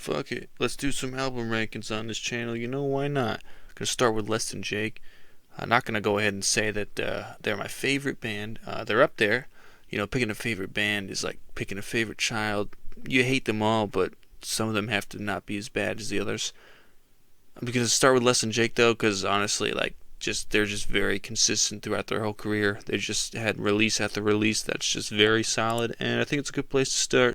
fuck it. Let's do some album rankings on this channel. You know, why not? Gonna start with Less Than Jake. I'm not gonna go ahead and say that they're my favorite band. They're up there. You know, picking a favorite band is like picking a favorite child. You hate them all, but some of them have to not be as bad as the others. I'm gonna start with Less Than Jake though, because honestly, like, they're just very consistent throughout their whole career. They just had release after release that's just very solid, and I think it's a good place to start.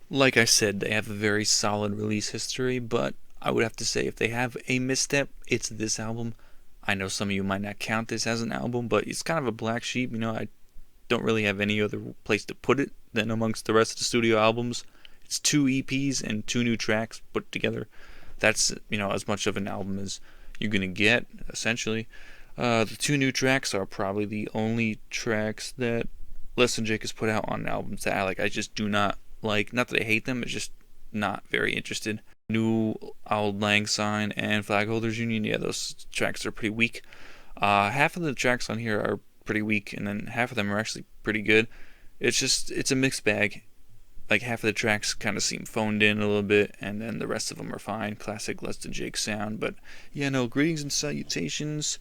Like I said, they have a very solid release history, but I would have to say if they have a misstep, it's this album. I know some of you might not count this as an album, but it's kind of a black sheep. You know, I don't really have any other place to put it than amongst the rest of the studio albums. It's 2 EPs and 2 new tracks put together. That's, you know, as much of an album as you're going to get, essentially. The 2 new tracks are probably the only tracks that Less Than Jake has put out on albums that I like. I just do not like. Not that I hate them, it's just not very interested. New Auld Lang Syne and Flag Holders Union, yeah, those tracks are pretty weak. Half of the tracks on here are pretty weak, and then half of them are actually pretty good. It's a mixed bag. Like, half of the tracks kind of seem phoned in a little bit, and then the rest of them are fine. Classic Less Than Jake sound. But yeah, no, Greetings and Salutations,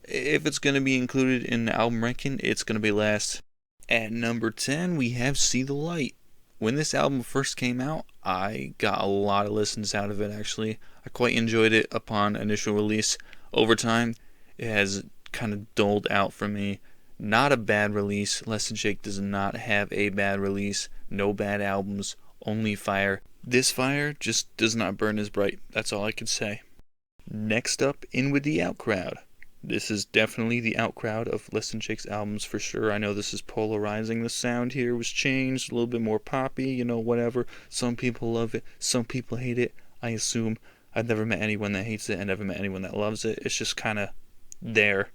if it's going to be included in the album ranking, it's going to be last. At number 10, we have See the Light. When this album first came out, I got a lot of listens out of it, actually. I quite enjoyed it upon initial release. Over time, it has kind of dulled out for me. Not a bad release. Less Than Jake does not have a bad release. No bad albums. Only fire. This fire just does not burn as bright. That's all I can say. Next up, In With The Out Crowd. This is definitely the out crowd of Less Than Jake's albums for sure. I know this is polarizing. The sound here was changed, a little bit more poppy, you know, whatever. Some people love it, some people hate it. I assume. I've never met anyone that hates it. I never met anyone that loves it. It's just kind of there.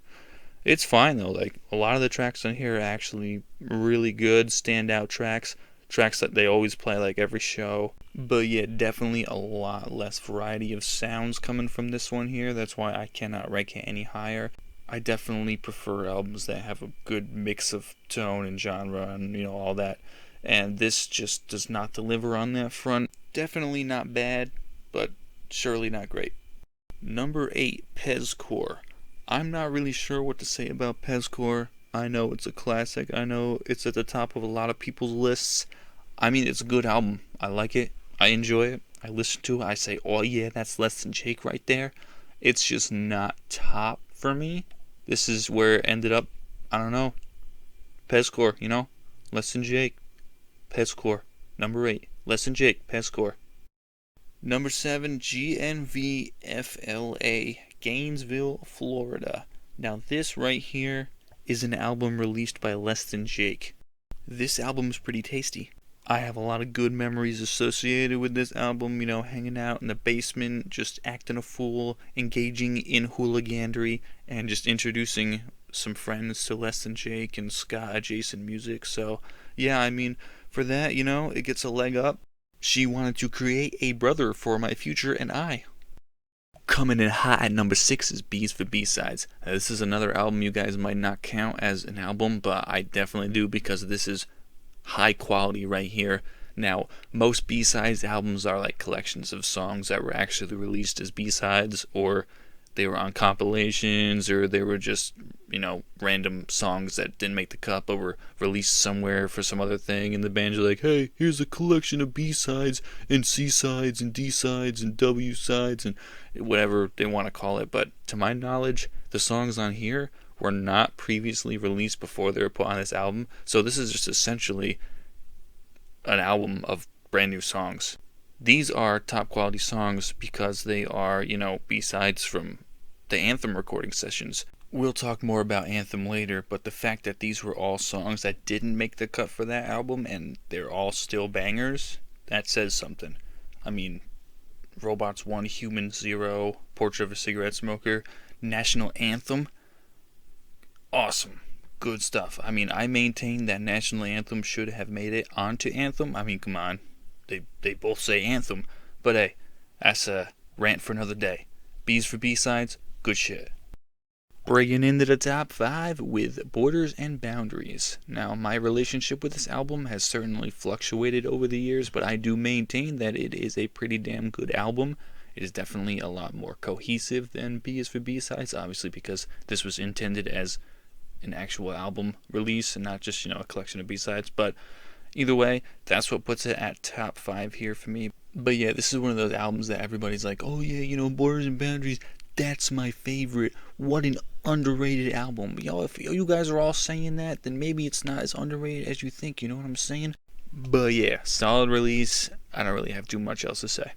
It's fine though. Like, a lot of the tracks on here are actually really good, standout tracks. Tracks that they always play like every show. But yeah, definitely a lot less variety of sounds coming from this one here. That's why I cannot rank it any higher. I definitely prefer albums that have a good mix of tone and genre and, you know, all that. And this just does not deliver on that front. Definitely not bad, but surely not great. Number 8, Pezcore. I'm not really sure what to say about Pezcore. I know it's a classic. I know it's at the top of a lot of people's lists. I mean, it's a good album. I like it. I enjoy it. I listen to it. I say, oh yeah, that's Less Than Jake right there. It's just not top for me. This is where it ended up. I don't know. Pezcore, you know? Less Than Jake. Pezcore. Number 8. Less Than Jake. Pezcore. Number 7, GNVFLA. Gainesville, Florida. Now this right here is an album released by Less Than Jake. This album's pretty tasty. I have a lot of good memories associated with this album, you know, hanging out in the basement, just acting a fool, engaging in hooliganry, and just introducing some friends to Less Than Jake and ska-adjacent music. So, yeah, I mean, for that, you know, it gets a leg up. She wanted to create a brother for my future and I. Coming in hot at number 6 is B's for B-Sides. This is another album you guys might not count as an album, but I definitely do because this is high quality right here. Now, most B-Sides albums are like collections of songs that were actually released as B-Sides, or they were on compilations, or they were just, you know, random songs that didn't make the cut but were released somewhere for some other thing, and the bands are like, hey, here's a collection of B-Sides and C-Sides and D-Sides and W-Sides and whatever they want to call it. But to my knowledge, the songs on here were not previously released before they were put on this album, so this is just essentially an album of brand new songs. These are top quality songs because they are, you know, B-sides from the Anthem recording sessions. We'll talk more about Anthem later, but the fact that these were all songs that didn't make the cut for that album and they're all still bangers, that says something. I mean, Robots 1, Humans 0, Portrait of a Cigarette Smoker, National Anthem, awesome. Good stuff. I mean, I maintain that National Anthem should have made it onto Anthem. I mean, come on. They both say Anthem. But hey, that's a rant for another day. B's for B-sides, good shit. Breaking into the top 5 with Borders and Boundaries. Now, my relationship with this album has certainly fluctuated over the years, but I do maintain that it is a pretty damn good album. It is definitely a lot more cohesive than B is for B-sides, obviously because this was intended as an actual album release and not just, a collection of B-sides. But either way, that's what puts it at top 5 here for me. But yeah, this is one of those albums that everybody's like, oh yeah, Borders and Boundaries, that's my favorite. What an underrated album. If you guys are all saying that, then maybe it's not as underrated as you think, you know what I'm saying? But yeah, solid release. I don't really have too much else to say.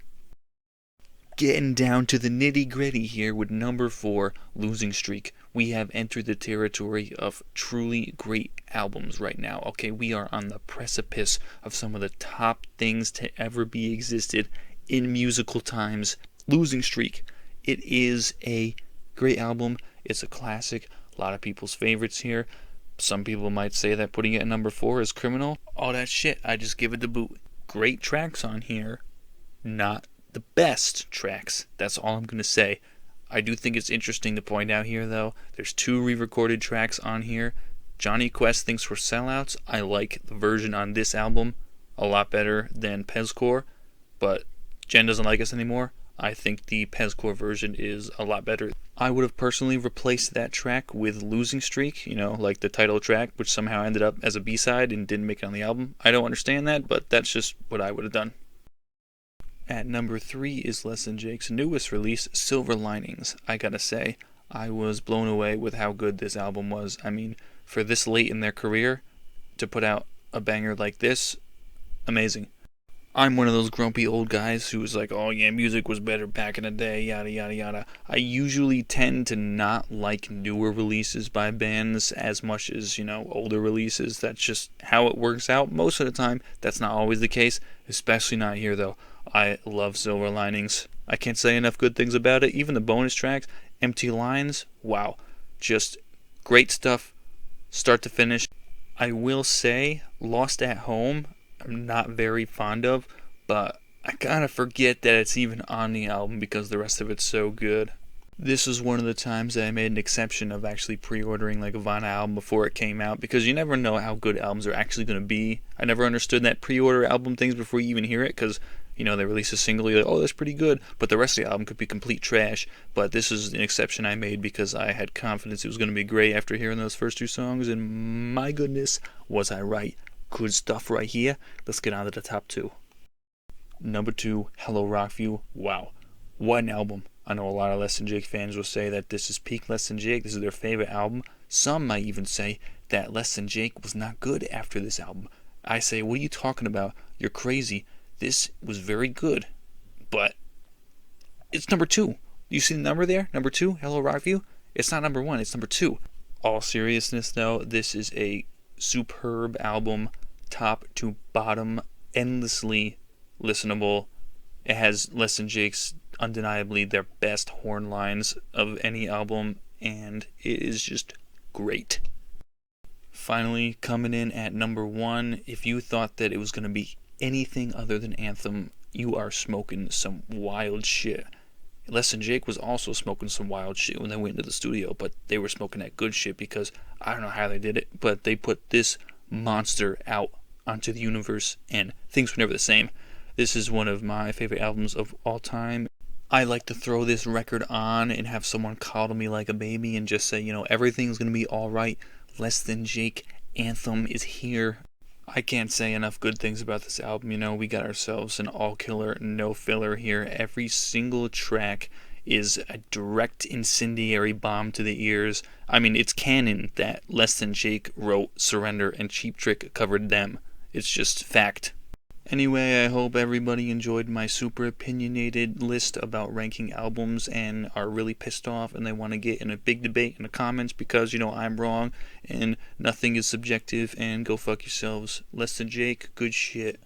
Getting down to the nitty gritty here with number 4, Losing Streak. We have entered the territory of truly great albums right now. Okay, we are on the precipice of some of the top things to ever be existed in musical times. Losing Streak. It is a great album. It's a classic. A lot of people's favorites here. Some people might say that putting it at number 4 is criminal. All that shit, I just give it the boot. Great tracks on here. Not the best tracks. That's all I'm going to say. I do think it's interesting to point out here, though. There's 2 re-recorded tracks on here. Johnny Quest thinks we're sellouts. I like the version on this album a lot better than Pezcore, but Jen doesn't like us anymore. I think the Pezcore version is a lot better. I would have personally replaced that track with Losing Streak, like the title track, which somehow ended up as a B-side and didn't make it on the album. I don't understand that, but that's just what I would have done. At number 3 is Less Than Jake's newest release, Silver Linings. I gotta say, I was blown away with how good this album was. I mean, for this late in their career, to put out a banger like this, amazing. I'm one of those grumpy old guys who's like, oh yeah, music was better back in the day, yada yada yada. I usually tend to not like newer releases by bands as much as, older releases. That's just how it works out. Most of the time, that's not always the case, especially not here though. I love Silver Linings. I can't say enough good things about it. Even the bonus tracks, Empty Lines, wow. Just great stuff, start to finish. I will say, Lost at Home, I'm not very fond of, but I kind of forget that it's even on the album because the rest of it's so good. This is one of the times that I made an exception of actually pre-ordering like a vinyl album before it came out, because you never know how good albums are actually going to be. I never understood that pre-order album things before you even hear it, because they release a single, you're like, oh, that's pretty good, but the rest of the album could be complete trash. But this is an exception I made because I had confidence it was going to be great after hearing those first 2 songs, and my goodness, was I right. Good stuff right here. Let's get on to the top 2. Number 2, Hello Rockview. Wow, what an album. I know a lot of Less Than Jake fans will say that this is peak Less Than Jake. This is their favorite album. Some might even say that Less Than Jake was not good after this album. I say, what are you talking about? You're crazy. This was very good, but it's number 2. You see the number there? Number 2, Hello Rockview? It's not number 1, it's number 2. All seriousness though, this is a superb album, top to bottom, endlessly listenable. It has Less Than Jake's undeniably their best horn lines of any album, and it is just great. Finally, coming in at number 1, if you thought that it was going to be anything other than Anthem, you are smoking some wild shit. Less Than Jake was also smoking some wild shit when they went into the studio, but they were smoking that good shit because I don't know how they did it, but they put this monster out onto the universe and things were never the same. This is one of my favorite albums of all time. I like to throw this record on and have someone coddle me like a baby and just say, everything's going to be alright. Less Than Jake, Anthem is here. I can't say enough good things about this album. We got ourselves an all-killer, no-filler here. Every single track is a direct incendiary bomb to the ears. I mean, it's canon that Less Than Jake wrote Surrender and Cheap Trick covered them. It's just fact. Anyway, I hope everybody enjoyed my super opinionated list about ranking albums and are really pissed off and they want to get in a big debate in the comments because, I'm wrong and nothing is subjective and go fuck yourselves. Less Than Jake, good shit.